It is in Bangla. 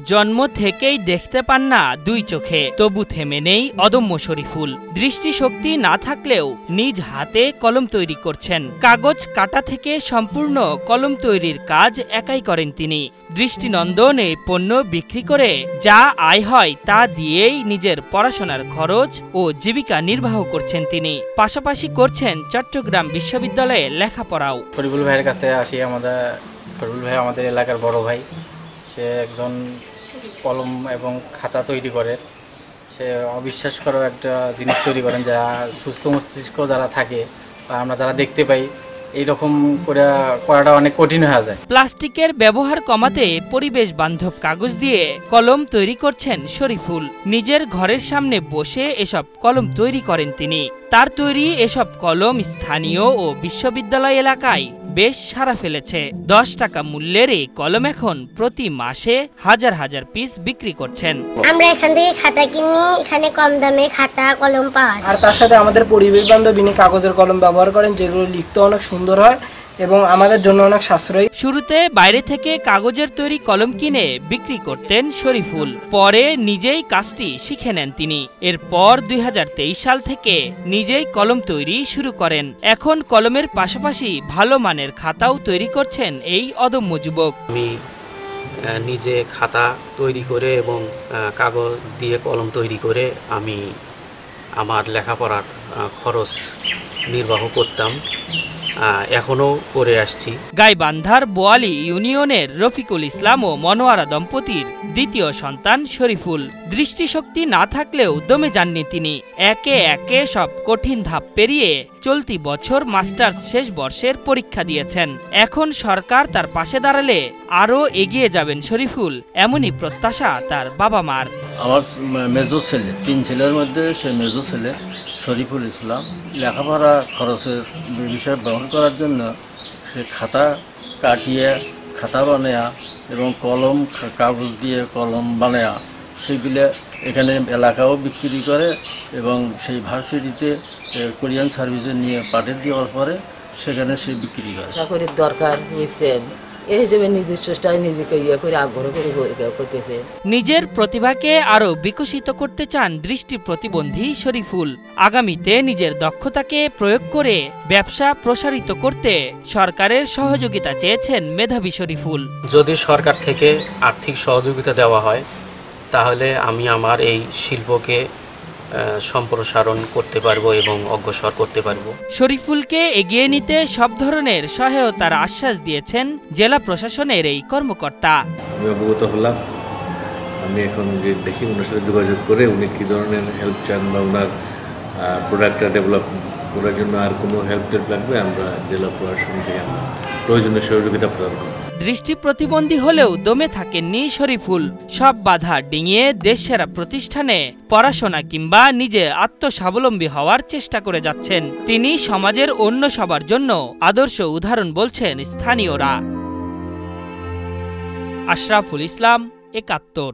জন্ম থেকেই দেখতে পান না দুই চোখে, তবু থেমে নেই অদম্য শরীফুল। দৃষ্টিশক্তি না থাকলেও নিজ হাতে কলম তৈরি করছেন। কাগজ কাটা থেকে সম্পূর্ণ কলম তৈরির কাজ একাই করেন তিনি। দৃষ্টিনন্দন এই পণ্য বিক্রি করে যা আয় হয় তা দিয়েই নিজের পড়াশোনার খরচ ও জীবিকা নির্বাহ করছেন তিনি। পাশাপাশি করছেন চট্টগ্রাম বিশ্ববিদ্যালয়ে লেখাপড়াও। শরীফুল ভাইয়ের কাছে আসি। শরীফুল ভাই আমাদের এলাকার বড় ভাই। সে একজন কলম এবং খাতা তৈরি করে। সে অবিশ্বাস করা একটা জিনিস তৈরি করেন, যারা সুস্থ মস্তিষ্ক যারা থাকে বা আমরা যারা দেখতে পাই, এইরকম করাটা অনেক কঠিন হয়ে যায়। প্লাস্টিকের ব্যবহার কমাতে পরিবেশ বান্ধব কাগজ দিয়ে কলম তৈরি করছেন শরীফুল। নিজের ঘরের সামনে বসে এসব কলম তৈরি করেন তিনি। তার তৈরি এসব কলম স্থানীয় ও বিশ্ববিদ্যালয় এলাকায় বেশ সাড়া ফেলেছে। 10 টাকা মূল্যের এই কলম এখন প্রতি মাসে হাজার হাজার পিস বিক্রি করছেন। আমরা এখান থেকে খাতা কিনি, এখানে কম দামে খাতা কলম পাওয়া যায়। আর তার সাথে আমাদের পরিবেশ বান্ধব কাগজের কলম ব্যবহার করেন, যেগুলো লিখতে অনেক সুন্দর হয় এবং আমাদের জন্য অনেক সাশ্রয়ী। শুরুতে বাইরে থেকে কাগজের তৈরি কলম কিনে বিক্রি করতেন শরীফুল। পরে নিজেই কাজটি শিখে নেন তিনি। এরপর 2023 সাল থেকে নিজেই কলম তৈরি শুরু করেন। এখন কলমের পাশাপাশি ভালো মানের খাতাও তৈরি করছেন এই অদম্য যুবক। আমি নিজে খাতা তৈরি করে এবং কাগজ দিয়ে কলম তৈরি করে আমি আমার লেখাপড়ার খরচ নির্বাহ করতাম, এখনো করে আসছি। গাইবান্ধার বোয়ালি ইউনিয়নের রফিকুল ইসলাম ও মনোয়ারা দম্পতির দ্বিতীয় সন্তান শরীফুল। দৃষ্টিশক্তি না থাকলেও দমে যাননি তিনি। একে একে সব কঠিন ধাপ পেরিয়ে চলতি বছর মাস্টার্স শেষ বর্ষের পরীক্ষা দিয়েছেন। এখন সরকার তার পাশে দাঁড়ালে আরও এগিয়ে যাবেন শরীফুল, এমনই প্রত্যাশা তার বাবা মার। আমার মেজো ছেলে, 3 ছেলের মধ্যে সে মেজো ছেলে শরীফুল ইসলাম। লেখাপড়া খরচের বিষয় বহন করার জন্য সে খাতা কাটিয়ে খাতা বানায়া এবং কলম কাগজ দিয়ে কলম বানায়া সেগুলো এখানে এলাকাও বিক্রি করে এবং সেই ভার্সিটিতে কোরিয়ান সার্ভিসে নিয়ে পাঠিয়ে দেওয়ার পরে সেখানে সে বিক্রি করে। চাকরির দরকার হয়েছে, এই হিসেবে নিজের চেষ্টায় নিজেকে করে আগ্রহ করে করতেছে। নিজের প্রতিভাকে আরো বিকশিত করতে চান দৃষ্টি প্রতিবন্ধী শরীফুল। আগামীতে নিজের দক্ষতাকে প্রয়োগ করে ব্যবসা প্রসারিত করতে সরকারের সহযোগিতা চেয়েছেন মেধাবী শরীফুল। যদি সরকার থেকে আর্থিক সহযোগিতা দেওয়া হয় তাহলে আমি আমার এই শিল্পকে সম্প্রসারণ করতে পারবো এবং অগ্রসর করতে পারবো। শরীফুলকে এগিয়ে নিতে সব ধরনের সহায়তার আশ্বাস দিয়েছেন জেলা প্রশাসনের এই কর্মকর্তা। আমি অবগত হলাম, আমি এখন দেখি ওনার সাথে যোগাযোগ করে উনি কী ধরনের হেল্প চান বা ওনার প্রোডাক্টটা ডেভেলপ করার জন্য আর কোনো হেল্প লাগবে আমরা জেলা প্রশাসন থেকে আমরা প্রয়োজনীয় সহযোগিতা প্রদান করব। দৃষ্টি প্রতিবন্ধী হলেও দমে থাকেননি শরীফুল। সব বাধা ডিঙিয়ে দেশসেরা প্রতিষ্ঠানে পড়াশোনা কিংবা নিজে আত্মস্বাবলম্বী হওয়ার চেষ্টা করে যাচ্ছেন তিনি। সমাজের অন্য সবার জন্য আদর্শ উদাহরণ বলছেন স্থানীয়রা। আশরাফুল ইসলাম, ৭১।